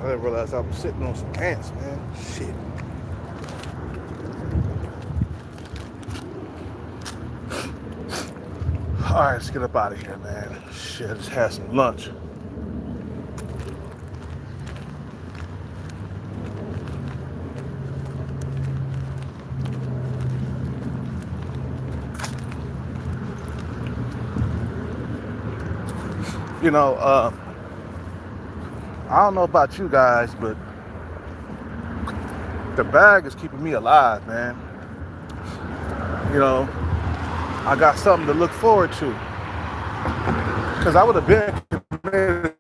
didn't realize I was sitting on some ants, man. Shit. All right, let's get up out of here, man. Shit, just had some lunch. You know, I don't know about you guys, but the bag is keeping me alive, man. You know, I got something to look forward to. Because I would have been committed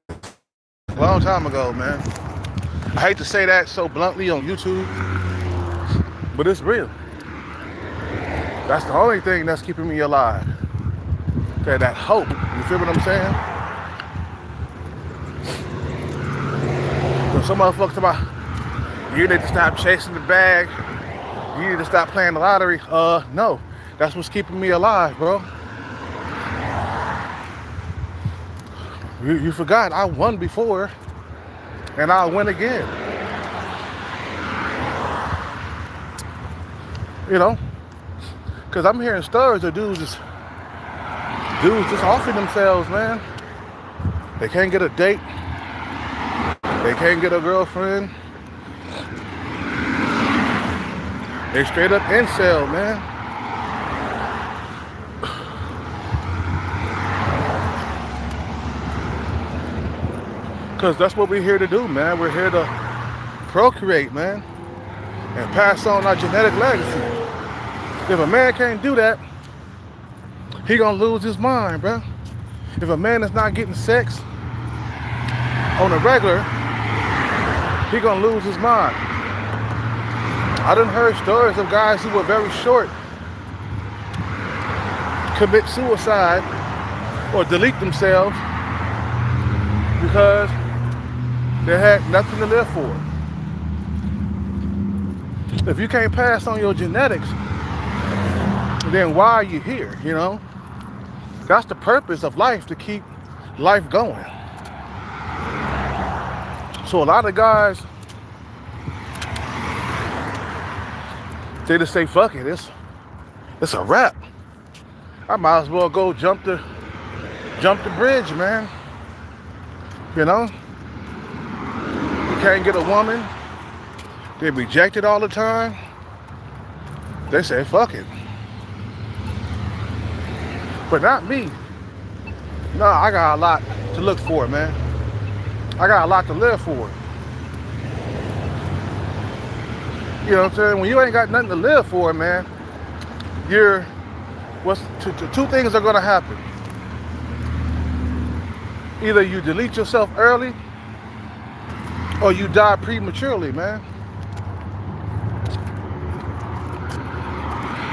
a long time ago, man. I hate to say that so bluntly on YouTube, but it's real. That's the only thing that's keeping me alive. Okay, that hope. You feel what I'm saying? So some motherfuckers about, you need to stop chasing the bag. You need to stop playing the lottery. No. That's what's keeping me alive, bro. You forgot I won before, and I'll win again. You know? Because I'm hearing stories of dudes just offering themselves, man. They can't get a date. They can't get a girlfriend. They straight up incel, man. Because that's what we're here to do, man. We're here to procreate, man. And pass on our genetic legacy. If a man can't do that, he gonna lose his mind, bro. If a man is not getting sex on a regular, he gonna lose his mind. I done heard stories of guys who were very short commit suicide or delete themselves because they had nothing to live for. If you can't pass on your genetics, then why are you here, you know? That's the purpose of life, to keep life going. So a lot of guys, they just say, fuck it, it's a wrap. I might as well go jump the bridge, man. You know? You can't get a woman. They reject it all the time. They say, fuck it. But not me. No, I got a lot to look for, man. I got a lot to live for. You know what I'm saying? When you ain't got nothing to live for, man, two things are gonna happen. Either you delete yourself early or you die prematurely, man.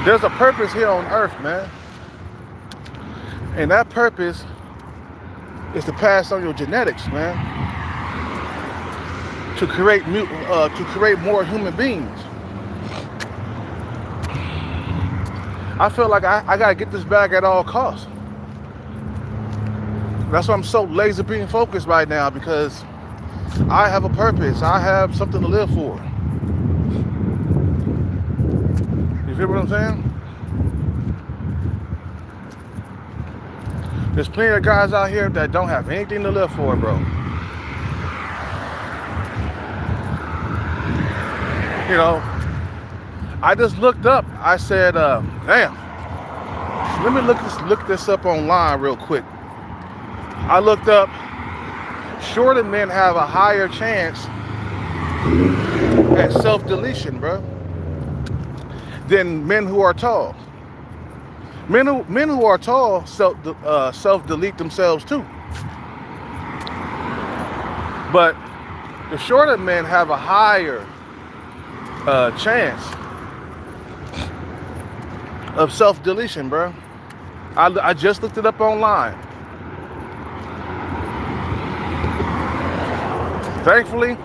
There's a purpose here on earth, man. And that purpose is to pass on your genetics, man. To create more human beings. I feel like I gotta get this bag at all costs. That's why I'm so laser beam focused right now, because I have a purpose. I have something to live for. You feel what I'm saying? There's plenty of guys out here that don't have anything to live for, bro. You know, I just looked up. I said, damn, let me look this up online real quick. I looked up, shorter men have a higher chance at self-deletion, bro, than men who are tall. Men who are tall self-delete themselves too. But the shorter men have a higher chance of self-deletion, bro. I just looked it up online. Thankfully,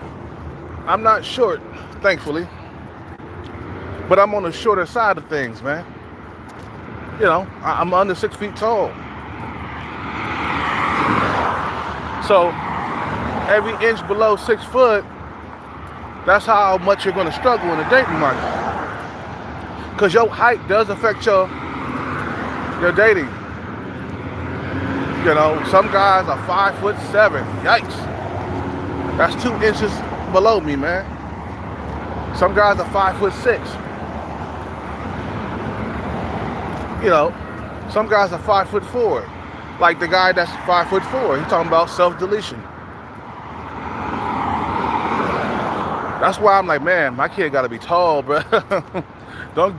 I'm not short, thankfully. But I'm on the shorter side of things, man. You know, I'm under 6 feet tall. So every inch below 6 foot That's how much you're gonna struggle in the dating market. Cause your height does affect your dating. You know, some guys are 5'7". Yikes. That's 2 inches below me, man. Some guys are 5'6". You know, some guys are 5'4". Like the guy that's 5'4". He's talking about self-deletion. That's why I'm like, man, my kid gotta be tall, bro.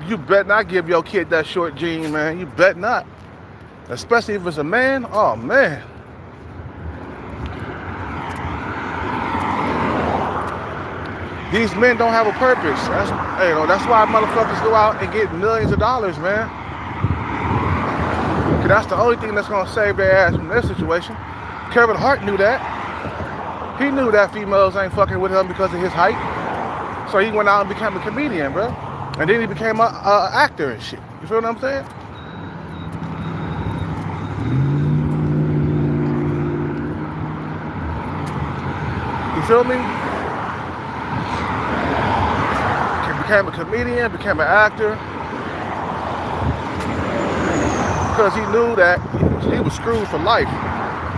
You bet not give your kid that short gene, man. You bet not. Especially if it's a man. Oh man. These men don't have a purpose. That's why motherfuckers go out and get millions of dollars, man. Cause that's the only thing that's gonna save their ass from their situation. Kevin Hart knew that. He knew that females ain't fucking with him because of his height. So he went out and became a comedian, bro. And then he became an actor and shit. You feel what I'm saying? You feel me? He became a comedian, became an actor. Because he knew that he was screwed for life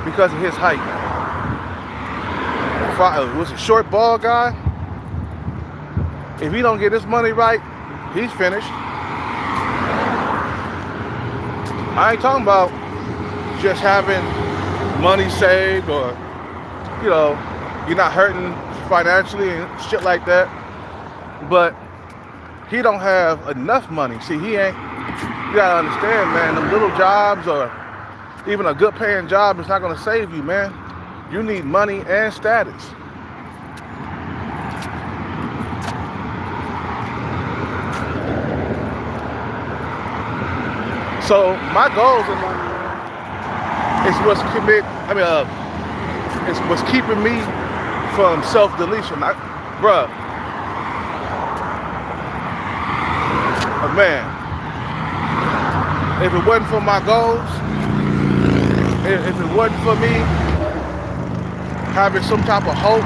because of his height. Was a short, bald guy. If he don't get his money right, he's finished. I ain't talking about just having money saved or, you know, you're not hurting financially and shit like that. But he don't have enough money. See, you gotta understand, man, them little jobs or even a good paying job is not gonna save you, man. You need money and status. So my goals in life is what's keeping me from self-deletion. Bruh, man, if it wasn't for my goals, if it wasn't for me having some type of hope,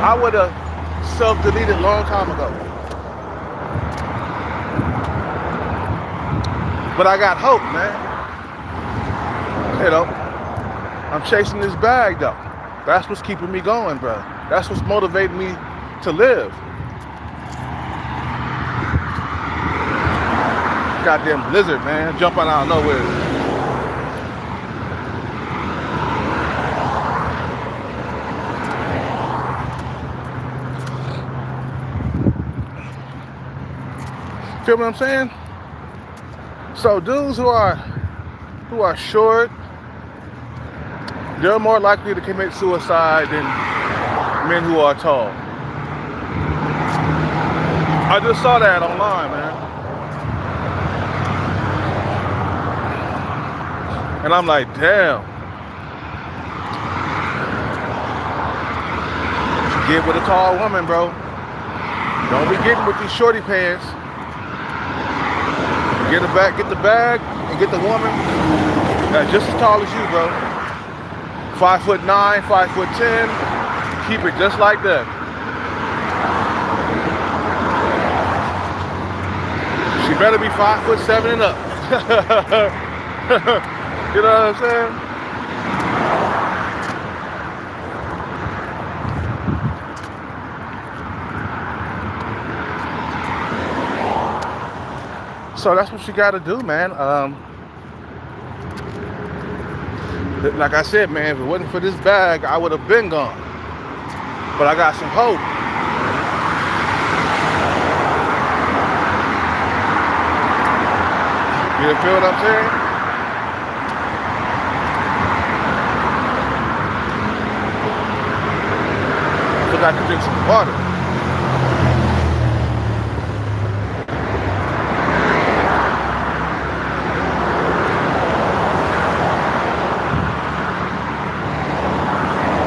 I would have self-deleted a long time ago. But I got hope, man. You know, I'm chasing this bag, though. That's what's keeping me going, bro. That's what's motivating me to live. Goddamn blizzard, man, jumping out of nowhere. Feel what I'm saying? So dudes who are short, they're more likely to commit suicide than men who are tall. I just saw that online, man. And I'm like, damn. Get with a tall woman, bro. Don't be getting with these shorty pants. Get the bag, and get the woman that's just as tall as you, bro. 5'9", 5'10". Keep it just like that. She better be 5'7" and up. You know what I'm saying? So that's what you gotta do, man. Like I said, man, if it wasn't for this bag, I would have been gone. But I got some hope. You feel what I'm saying? I forgot to drink some water.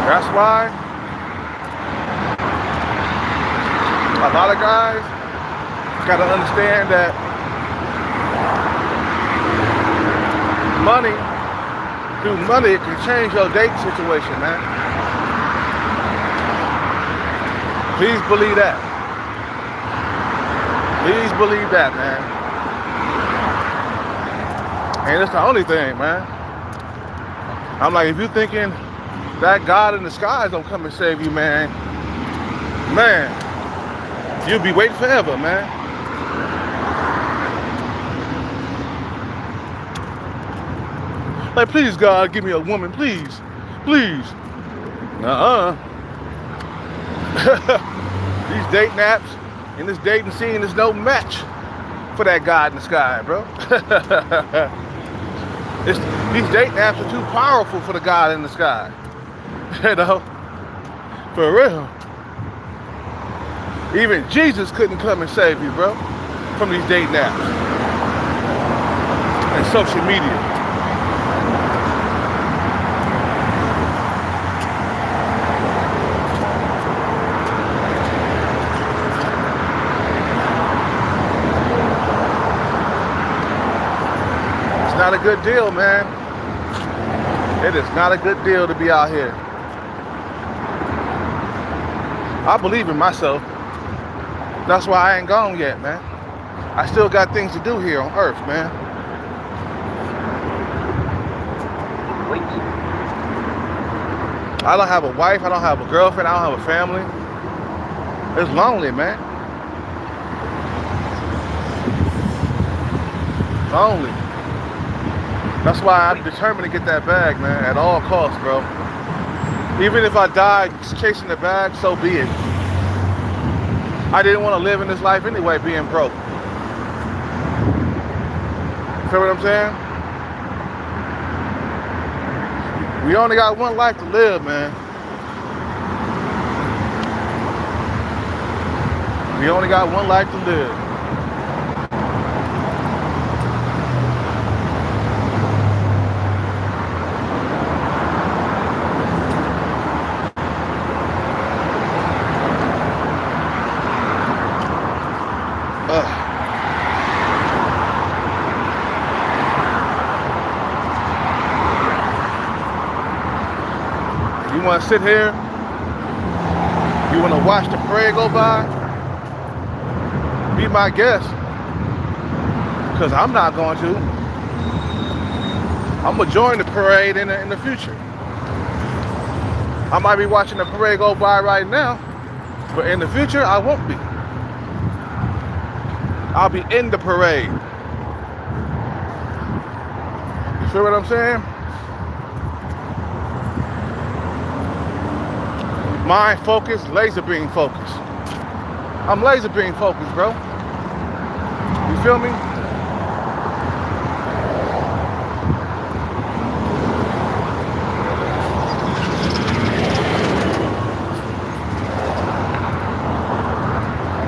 That's why a lot of guys gotta understand that through money, it can change your date situation, man. Please believe that. Please believe that, man. And it's the only thing, man. I'm like, if you're thinking that God in the skies don't come and save you, man, you'll be waiting forever, man. Like, please, God, give me a woman, please. Please. These dating apps and this dating scene is no match for that God in the sky, bro. These dating apps are too powerful for the God in the sky. You know? For real. Even Jesus couldn't come and save you, bro, from these dating apps and social media. Not a good deal, man. It is not a good deal to be out here. I believe in myself. That's why I ain't gone yet, man. I still got things to do here on Earth, man. I don't have a wife. I don't have a girlfriend. I don't have a family. It's lonely, man. Lonely. That's why I'm determined to get that bag, man, at all costs, bro. Even if I die chasing the bag, so be it. I didn't want to live in this life anyway, being broke. Feel what I'm saying? We only got one life to live, man. We only got one life to live. You want to sit here? You want to watch the parade go by? Be my guest. Because I'm not going to. I'm going to join the parade in the future. I might be watching the parade go by right now, but in the future, I won't be. I'll be in the parade. You feel what I'm saying? Mind focus, laser beam focus. I'm laser beam focused, bro. You feel me?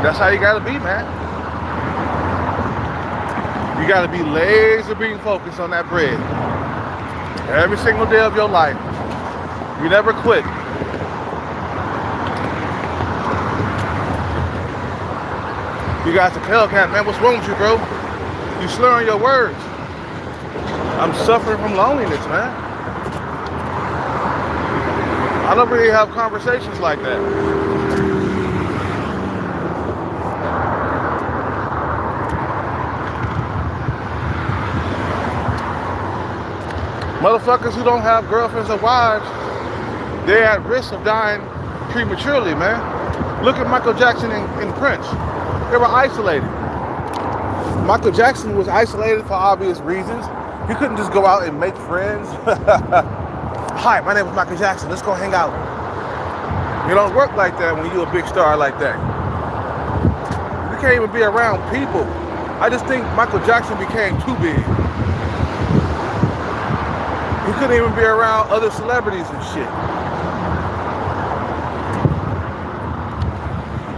That's how you gotta be, man. You gotta be laser beam focused on that bread. Every single day of your life. You never quit. You guys are Hellcat, man. What's wrong with you, bro? You slurring your words. I'm suffering from loneliness, man. I don't really have conversations like that. Motherfuckers who don't have girlfriends or wives, they're at risk of dying prematurely, man. Look at Michael Jackson and Prince. They were isolated. Michael Jackson was isolated for obvious reasons. He couldn't just go out and make friends. Hi, my name is Michael Jackson. Let's go hang out. You don't work like that when you're a big star like that. You can't even be around people. I just think Michael Jackson became too big. He couldn't even be around other celebrities and shit.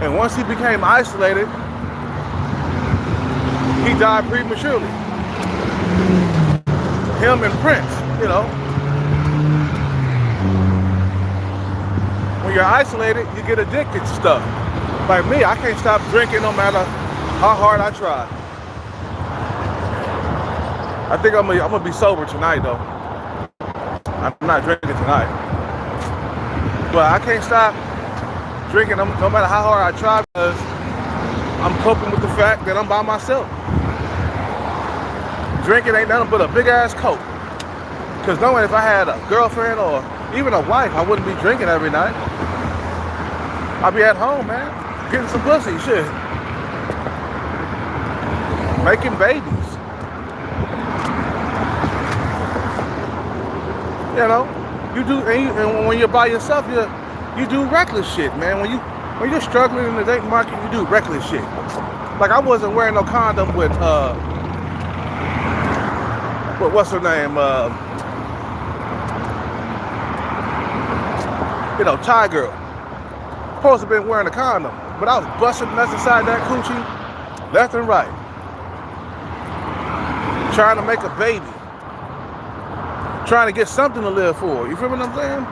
And once he became isolated, he died prematurely. Him and Prince, you know. When you're isolated, you get addicted to stuff. Like me, I can't stop drinking no matter how hard I try. I think I'm gonna be sober tonight, though. I'm not drinking tonight. But I can't stop drinking, no matter how hard I try, because I'm coping with the fact that I'm by myself. Drinking ain't nothing but a big ass cope. Because knowing if I had a girlfriend or even a wife, I wouldn't be drinking every night. I'd be at home, man, getting some pussy, shit. Making babies. You know, you do, and when you're by yourself, you do reckless shit, man. When you're struggling in the dating market, you do reckless shit. Like I wasn't wearing no condom with what's her name? Thai girl. Supposed to have been wearing a condom, but I was busting nuts inside that coochie, left and right, trying to make a baby. Trying to get something to live for. You feel what I'm saying?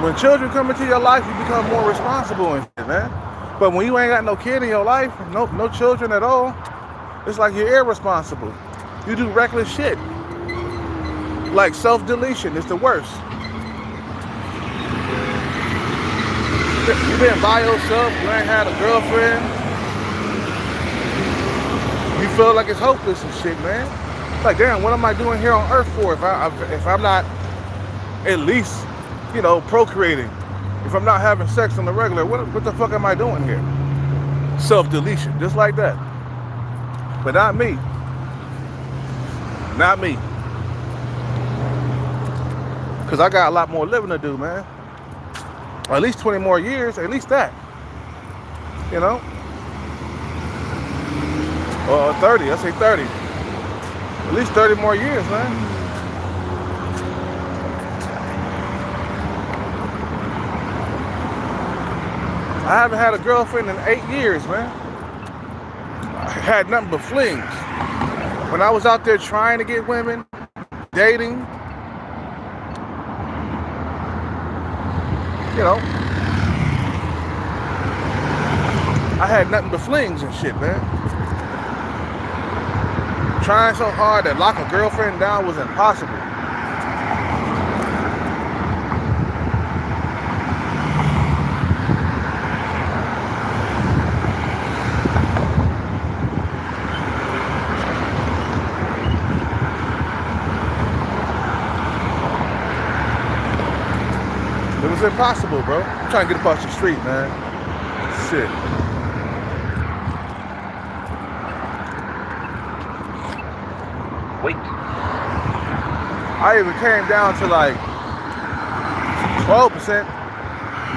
When children come into your life, you become more responsible and shit, man. But when you ain't got no kid in your life, no children at all, it's like you're irresponsible. You do reckless shit. Like self-deletion is the worst. You been by yourself, you ain't had a girlfriend. You feel like it's hopeless and shit, man. Like, damn, what am I doing here on earth for if I'm not at least, procreating? If I'm not having sex on the regular, what the fuck am I doing here? Self-deletion, just like that. But not me. Not me. Because I got a lot more living to do, man. Or at least 20 more years, at least that. Or 30, I say 30. At least 30 more years, man. I haven't had a girlfriend in 8 years, man. I had nothing but flings. When I was out there trying to get women, dating, I had nothing but flings and shit, man. Trying so hard to lock a girlfriend down was impossible. It was impossible, bro. I'm trying to get across the street, man. Shit. Wait. I even came down to like 12%,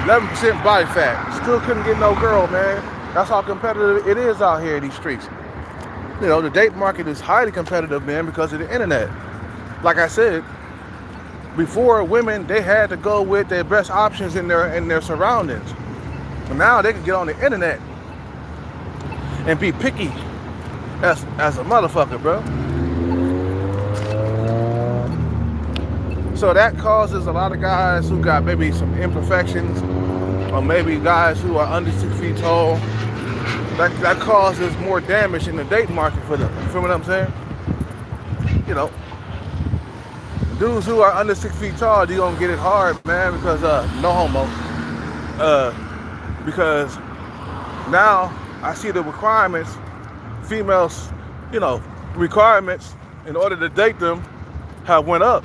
11% body fat. Still couldn't get no girl, man. That's how competitive it is out here in these streets. The date market is highly competitive, man, because of the internet. Like I said, before women, they had to go with their best options in their surroundings. But now they can get on the internet and be picky as a motherfucker, bro. So that causes a lot of guys who got maybe some imperfections, or maybe guys who are under 6 feet tall. That causes more damage in the dating market for them. You feel what I'm saying? Dudes who are under 6 feet tall, they gonna get it hard, man, because no homo. Because now I see the requirements, females, requirements in order to date them have went up.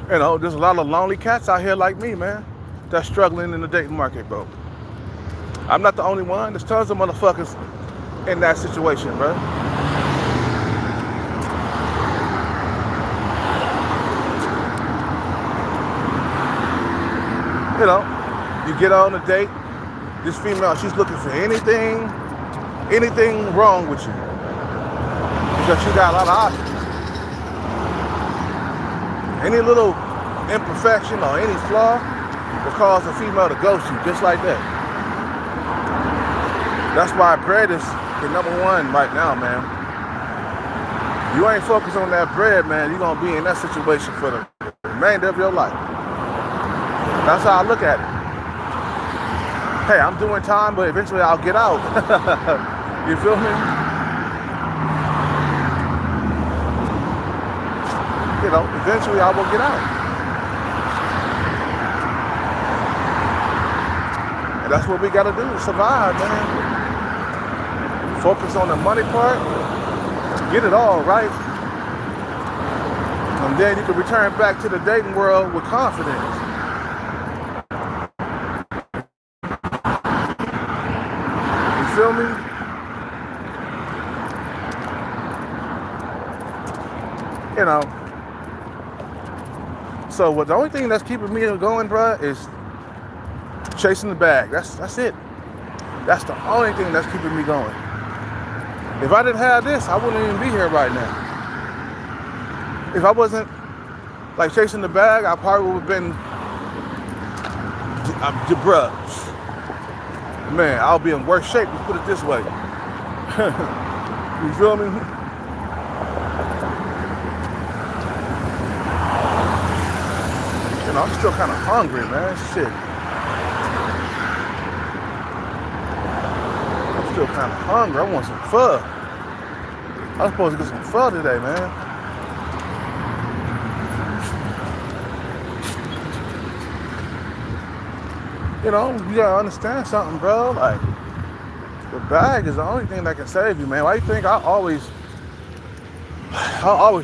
There's a lot of lonely cats out here like me, man, that's struggling in the dating market, bro. I'm not the only one. There's tons of motherfuckers in that situation, bro. You get on a date, this female, she's looking for anything wrong with you, because she got a lot of options. Any little imperfection or any flaw will cause a female to ghost you, just like that. That's why bread is the number one right now, man. You ain't focused on that bread, man, you're gonna be in that situation for the remainder of your life. That's how I look at it. Hey, I'm doing time, but eventually I'll get out. You feel me? eventually I will get out. And that's what we gotta do to survive, man. Focus on the money part, get it all right, and then you can return back to the dating world with confidence. You feel me? So the only thing that's keeping me going, bruh, is chasing the bag. That's it. That's the only thing that's keeping me going. If I didn't have this, I wouldn't even be here right now. If I wasn't like chasing the bag, I probably would have been, bruh, man, I'll be in worse shape, let's put it this way. You feel me? I'm still kind of hungry, man. Shit. I'm still kind of hungry. I want some pho. I'm supposed to get some pho today, man. You gotta understand something, bro. Like, the bag is the only thing that can save you, man. Why do you think I always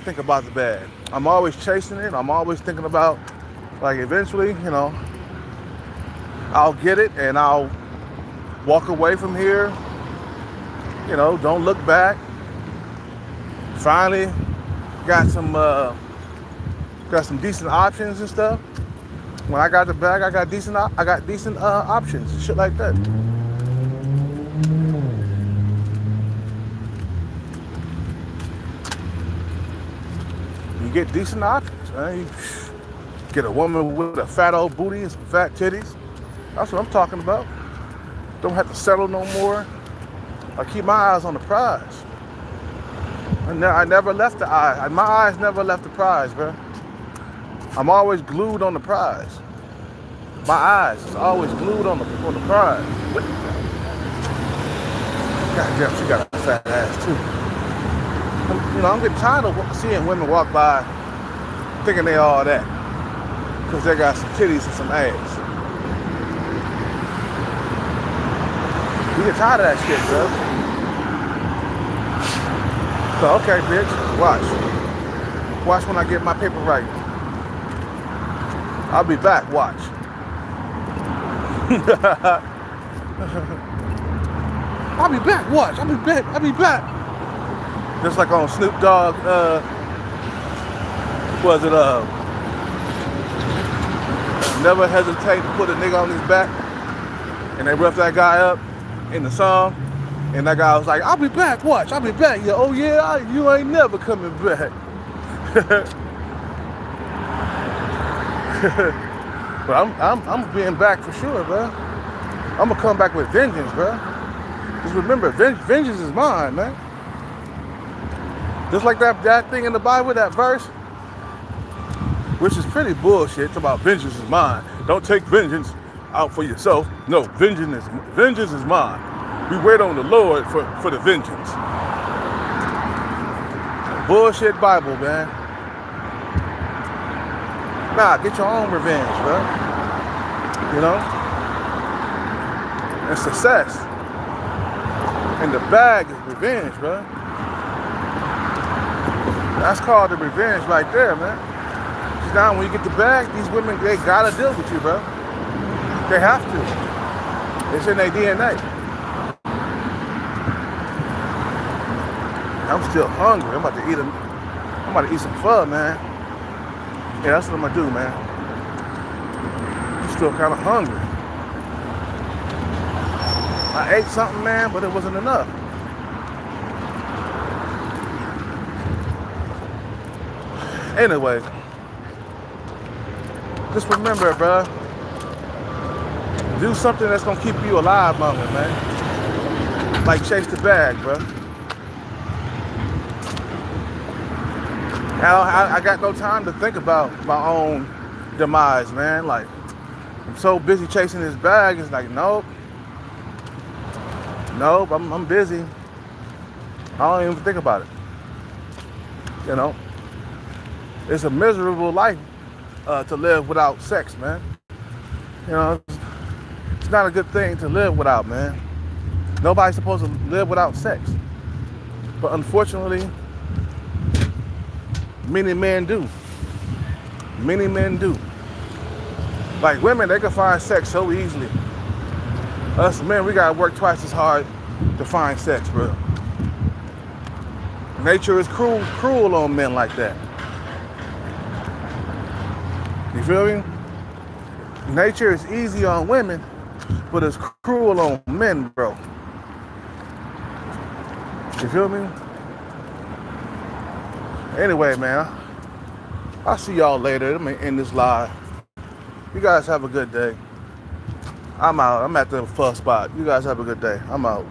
think about the bag? I'm always chasing it. I'm always thinking about, like, eventually, I'll get it and I'll walk away from here, don't look back. Finally got some decent options and stuff. When I got the bag, I got decent options and shit like that. You get decent options, man. You get a woman with a fat old booty and some fat titties. That's what I'm talking about. Don't have to settle no more. I keep my eyes on the prize. I never left the eye. My eyes never left the prize, bro. I'm always glued on the prize. My eyes is always glued on the prize. God damn, she got a fat ass too. I'm getting tired of seeing women walk by thinking they all that, because they got some titties and some ass. You get tired of that shit, bro. So, okay, bitch, watch. Watch when I get my paper right. I'll be back, watch. I'll be back, watch. I'll be back. Just like on Snoop Dogg, never hesitate to put a nigga on his back, and they rough that guy up in the song, and that guy was like, I'll be back, watch, I'll be back. Yeah, oh yeah, you ain't never coming back. But I'm being back for sure, bro. I'm gonna come back with vengeance, bro. Just remember, vengeance is mine, man. Just like that thing in the Bible, that verse, which is pretty bullshit. It's about vengeance is mine. Don't take vengeance out for yourself. No, vengeance is mine. We wait on the Lord for the vengeance. Bullshit Bible, man. Nah, get your own revenge, bro. And success. And the bag is revenge, bro. That's called the revenge right there, man. Now, when you get the bag, these women, they gotta deal with you, bro. They have to. It's in their DNA. I'm still hungry. I'm about to eat some pho, man. Yeah, that's what I'm gonna do, man. I'm still kind of hungry. I ate something, man, but it wasn't enough. Anyway, just remember, bro, do something that's gonna keep you alive longer, man. Like chase the bag, bro. I got no time to think about my own demise, man. Like, I'm so busy chasing this bag. It's like, nope, I'm busy. I don't even think about it. It's a miserable life to live without sex, man. You know, it's not a good thing to live without, man. Nobody's supposed to live without sex. But unfortunately, many men do. Many men do. Like women, they can find sex so easily. Us men, we gotta work twice as hard to find sex, bro. Nature is cruel on men like that. You feel me? Nature is easy on women, but it's cruel on men, bro. You feel me? Anyway, man, I'll see y'all later. I'm gonna end this live. You guys have a good day. I'm out. I'm at the fuss spot. You guys have a good day. I'm out.